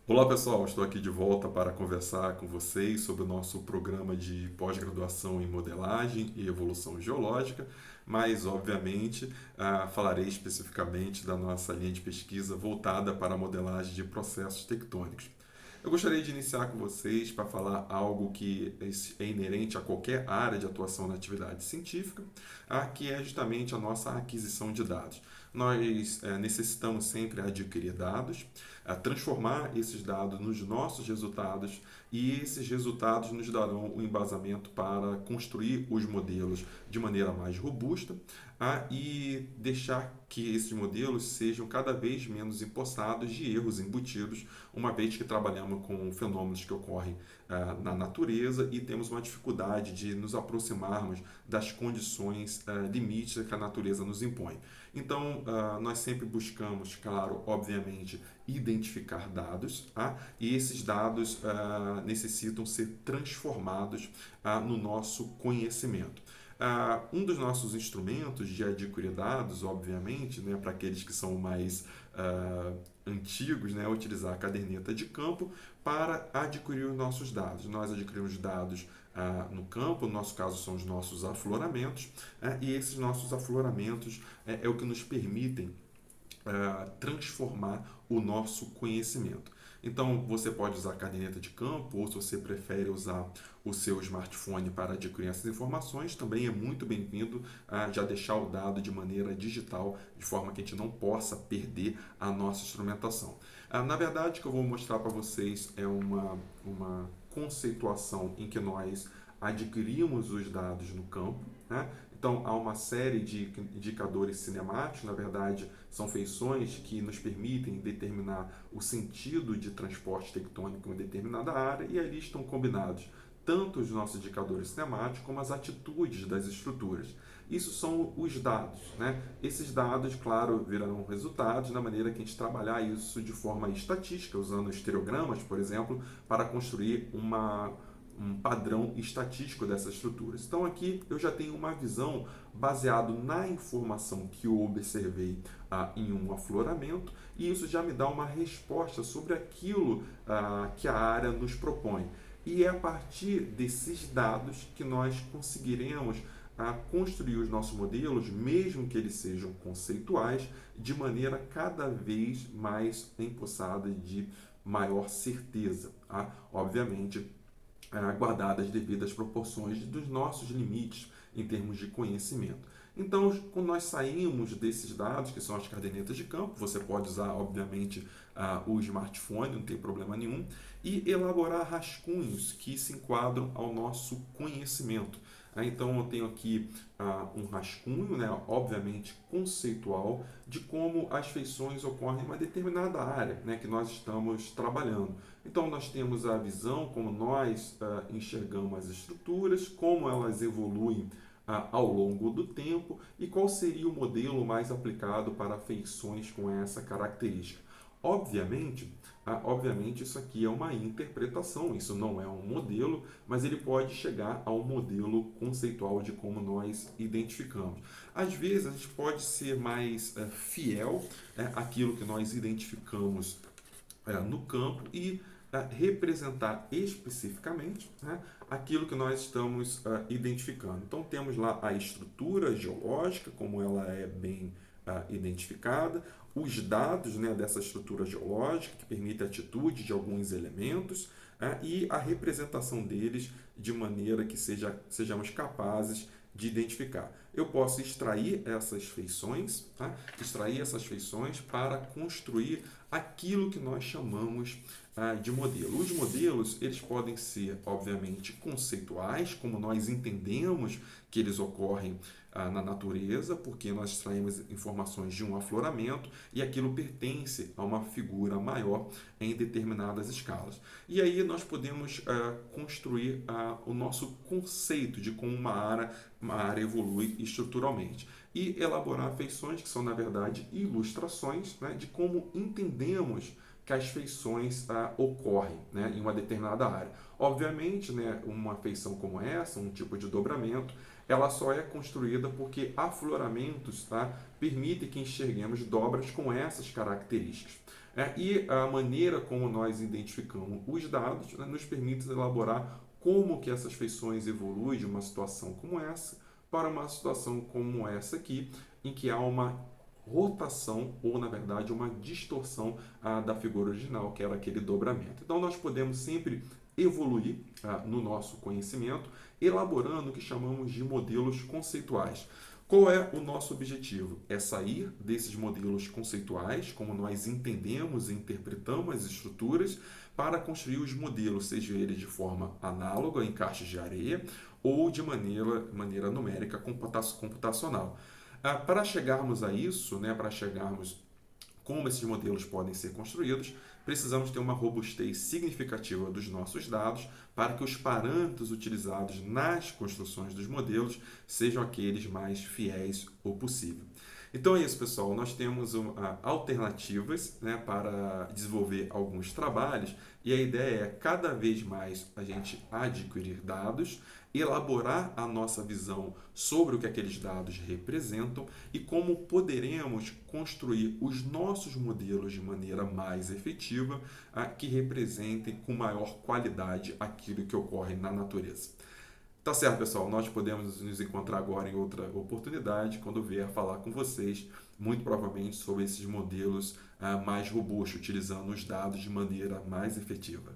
Olá pessoal, estou aqui de volta para conversar com vocês sobre o nosso programa de pós-graduação em modelagem e evolução geológica, mas obviamente falarei especificamente da nossa linha de pesquisa voltada para a modelagem de processos tectônicos. Eu gostaria de iniciar com vocês para falar algo que é inerente a qualquer área de atuação na atividade científica, que é justamente a nossa aquisição de dados. Nós necessitamos sempre adquirir dados, transformar esses dados nos nossos resultados e esses resultados nos darão o embasamento para construir os modelos de maneira mais robusta e deixar que esses modelos sejam cada vez menos empossados de erros embutidos, uma vez que trabalhamos com fenômenos que ocorrem na natureza e temos uma dificuldade de nos aproximarmos das condições limites que a natureza nos impõe. Então, nós sempre buscamos, claro, obviamente, identificar dados, e esses dados necessitam ser transformados no nosso conhecimento. Um dos nossos instrumentos de adquirir dados, obviamente, né, para aqueles que são mais antigos, né, é utilizar a caderneta de campo para adquirir os nossos dados. Nós adquirimos dados no campo, no nosso caso são os nossos afloramentos, e esses nossos afloramentos é o que nos permitem transformar o nosso conhecimento. Então, você pode usar a caderneta de campo, ou se você prefere usar o seu smartphone para adquirir essas informações, também é muito bem-vindo já deixar o dado de maneira digital, de forma que a gente não possa perder a nossa instrumentação. Na verdade, o que eu vou mostrar para vocês é uma conceituação em que nós adquirimos os dados no campo, né? Então, há uma série de indicadores cinemáticos, na verdade, são feições que nos permitem determinar o sentido de transporte tectônico em uma determinada área, e ali estão combinados tanto os nossos indicadores cinemáticos como as atitudes das estruturas. Isso são os dados, né? Esses dados, claro, virarão resultados na maneira que a gente trabalhar isso de forma estatística, usando estereogramas, por exemplo, para construir um padrão estatístico dessas estruturas. Então aqui eu já tenho uma visão baseado na informação que eu observei em um afloramento, e isso já me dá uma resposta sobre aquilo que a área nos propõe. E é a partir desses dados que nós conseguiremos construir os nossos modelos, mesmo que eles sejam conceituais, de maneira cada vez mais empossada de maior certeza. Obviamente, guardadas as devidas proporções dos nossos limites em termos de conhecimento. Então, quando nós saímos desses dados, que são as cadernetas de campo, você pode usar, obviamente, o smartphone, não tem problema nenhum, e elaborar rascunhos que se enquadram ao nosso conhecimento. Então, eu tenho aqui um rascunho, né, obviamente conceitual, de como as feições ocorrem em uma determinada área, né, que nós estamos trabalhando. Então, nós temos a visão, como nós enxergamos as estruturas, como elas evoluem ao longo do tempo e qual seria o modelo mais aplicado para feições com essa característica. Obviamente, obviamente isso aqui é uma interpretação, isso não é um modelo, mas ele pode chegar a um modelo conceitual de como nós identificamos. Às vezes a gente pode ser mais fiel àquilo que nós identificamos no campo e representar especificamente, né, aquilo que nós estamos identificando. Então temos lá a estrutura geológica, como ela é bem identificada, os dados, né, dessa estrutura geológica, que permite a atitude de alguns elementos, e a representação deles de maneira que sejamos capazes de identificar. Eu posso extrair essas feições, extrair essas feições para construir aquilo que nós chamamos de modelo. Os modelos, eles podem ser, obviamente, conceituais, como nós entendemos que eles ocorrem na natureza, porque nós extraímos informações de um afloramento e aquilo pertence a uma figura maior em determinadas escalas. E aí nós podemos construir o nosso conceito de como uma área evolui estruturalmente e elaborar feições que são, na verdade, ilustrações, né, de como entendemos que as feições ocorrem, né, em uma determinada área. Obviamente, né, uma feição como essa, um tipo de dobramento, ela só é construída porque afloramentos permitem que enxerguemos dobras com essas características. E a maneira como nós identificamos os dados, né, nos permite elaborar como que essas feições evoluem de uma situação como essa para uma situação como essa aqui, em que há uma rotação ou, na verdade, uma distorção da figura original, que era aquele dobramento. Então, nós podemos sempre evoluir no nosso conhecimento, elaborando o que chamamos de modelos conceituais. Qual é o nosso objetivo? É sair desses modelos conceituais, como nós entendemos e interpretamos as estruturas, para construir os modelos, seja eles de forma análoga, em caixas de areia, ou de maneira numérica computacional. Para chegarmos a isso, né, para chegarmos como esses modelos podem ser construídos, precisamos ter uma robustez significativa dos nossos dados para que os parâmetros utilizados nas construções dos modelos sejam aqueles mais fiéis ou possível. Então é isso, pessoal. Nós temos alternativas, né, para desenvolver alguns trabalhos e a ideia é cada vez mais a gente adquirir dados, elaborar a nossa visão sobre o que aqueles dados representam e como poderemos construir os nossos modelos de maneira mais efetiva, que representem com maior qualidade aquilo que ocorre na natureza. Tá certo, pessoal. Nós podemos nos encontrar agora em outra oportunidade, quando vier falar com vocês, muito provavelmente sobre esses modelos mais robustos, utilizando os dados de maneira mais efetiva.